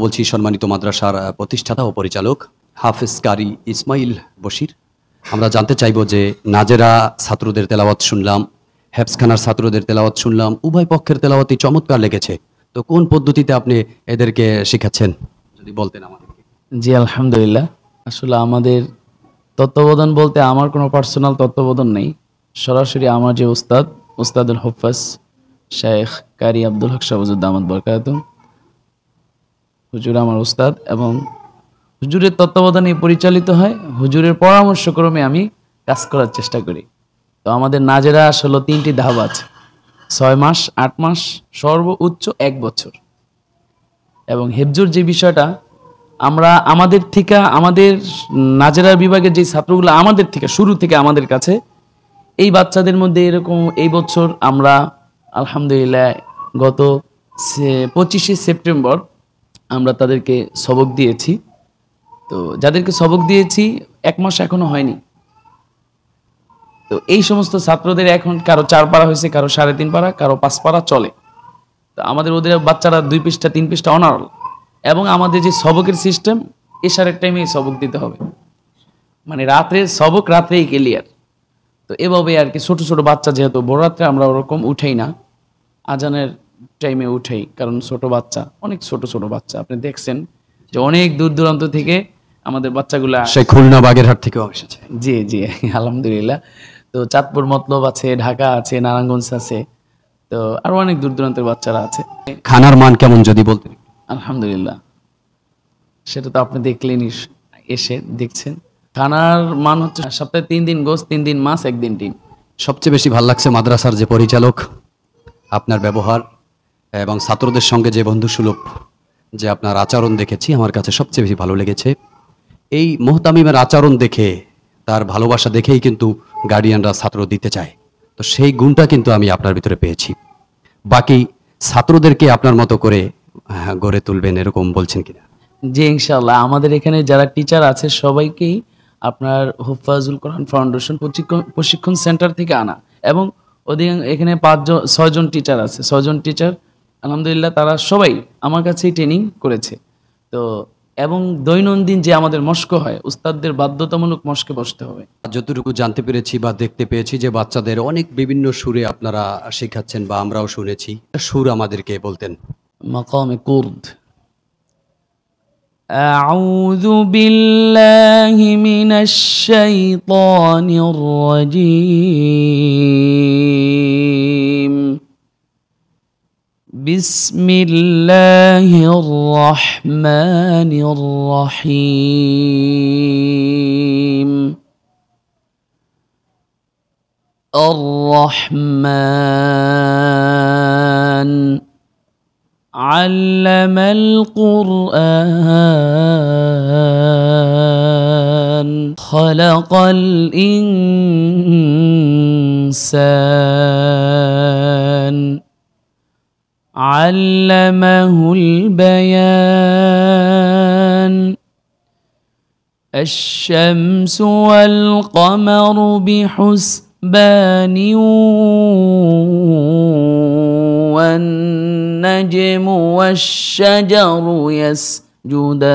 বলছি সম্মানিত মাদ্রাসার প্রতিষ্ঠাতা ও পরিচালক হাফেজ কারি ইসমাইল বশির। আমরা জানতে চাইব যে নাজেরা ছাত্রদের তেলাওয়াত শুনলাম, হেফজখানার ছাত্রদের তেলাওয়াত শুনলাম, উভয় পক্ষের তেলাওয়াতই চমৎকার লেগেছে। তো কোন পদ্ধতিতে আপনি এদেরকে শেখাচ্ছেন যদি বলতেন আমাদেরকে। জি আলহামদুলিল্লাহ। আসলে আমাদের তত্ত্বাবধান বলতে আমার কোনো পার্সোনাল তত্ত্বাবধান নেই। সরাসরি আমার যে উস্তাদুল হুফাজ শেখ কারি আব্দুল হক শাহবুজুদ্দামাদ বরকাতুম হুজুর আমার উস্তাদ, এবং হুজুরের তত্ত্বাবধানে পরিচালিত হয়। হুজুরের পরামর্শক্রমে আমি কাজ করার চেষ্টা করি। তো আমাদের নাজেরা আসলে 3টি ধাপ আছে: 6 মাস, 8 মাস, সর্বোচ্চ 1 বছর। এবং হেফজুর যে বিষয়টা, আমরা আমাদের নাজেরা বিভাগের যে ছাত্রগুলো আমাদের থেকে শুরু থেকে আমাদের কাছে, এই বাচ্চাদের মধ্যে এরকম এই বছর আমরা আলহামদুলিল্লাহ গত 25শে সেপ্টেম্বর আমরা তাদেরকে সবক দিয়েছি। তো যাদেরকে সবক দিয়েছি 1 মাস এখনো হয়নি। তো এই সমস্ত ছাত্রদের এখন কারো 4 পারা হয়েছে, কারো 3.5 পারা, কারো 5 পারা চলে। তো ওদের বাচ্চারা 2 পৃষ্ঠা 3 পৃষ্ঠা অনারল। এবং আমাদের যে সবকের সিস্টেম, এশারের টাইমে সবক দিতে হবে, মানে রাত্রের সবক রাত্রেই ক্লিয়ার। তো এভাবে আর কি, ছোট ছোট বাচ্চা, যেহেতু বড় রাত্রে আমরা ওরকম উঠাই না, আজানের টাইমে উঠাই, কারণ ছোট বাচ্চা, অনেক ছোট ছোট বাচ্চা আপনি দেখছেন যে অনেক দূর দূরান্ত থেকে আমাদের বাচ্চাগুলা, সেই খুলনা বাগেরহাট থেকেও এসেছে। জি জি আলহামদুলিল্লাহ। তো চাঁদপুর মতলব আছে, ঢাকা আছে, নারায়ণগঞ্জ আছে, তো আরো অনেক দূর দূরান্তের বাচ্চারা আছে। খানার মান কেমন যদি বলতেন। আলহামদুলিল্লাহ, সেটা তো আপনি দেখলেনই, এসে দেখছেন। খানার মান হচ্ছে সপ্তাহে 3 দিন গোস, 3 দিন মাছ, 1 দিন ডিম। সবচেয়ে বেশি ভালো লাগছে মাদ্রাসার যে পরিচালক, আপনার ব্যবহার এবং ছাত্রদের সঙ্গে যে বন্ধুসুলভ যে আপনার আচরণ দেখেছি, আমার কাছে সবচেয়ে বেশি ভালো লেগেছে। এই মুহতামিমের আচরণ দেখে, তার ভালোবাসা দেখেই কিন্তু গার্ডিয়ানরা ছাত্র দিতে চায়। তো সেই গুণটা কিন্তু আমি আপনার ভিতরে পেয়েছি। বাকি ছাত্রদেরকে আপনার মতো করে গড়ে তুলবেন এরকম বলছেন কিনা? জি ইনশাআল্লাহ। আমাদের এখানে যারা টিচার আছে সবাইকেই আপনার হুফাজুল কোরআন ফাউন্ডেশন প্রশিক্ষণ সেন্টার থেকে আনা, এবং এখানে 6 জন টিচার আছে, 6 জন টিচার আলহামদুলিল্লাহ, তারা সবাই আমার কাছেই ট্রেনিং করেছে। তো এবং দৈনন্দিন যে আমাদের মস্ক হয়, উস্তাদদের বাধ্যতামূলক মস্কে বসতে হবে। যতটুকু জানতে পেরেছি বা দেখতে পেয়েছি যে বাচ্চাদের অনেক বিভিন্ন সুরে আপনারা শেখাচ্ছেন, বা আমরাও শুনেছি। সুর আমাদেরকে বলতেন। মাকামে কুরদ। أعوذ بالله من الشيطان الرجيم. بسم الله الرحمن الرحيم. الرحمن علم القرآن خلق الإنسان علمه البيان. الشمس والقمر بحسبان والنجم والشجر يسجدان.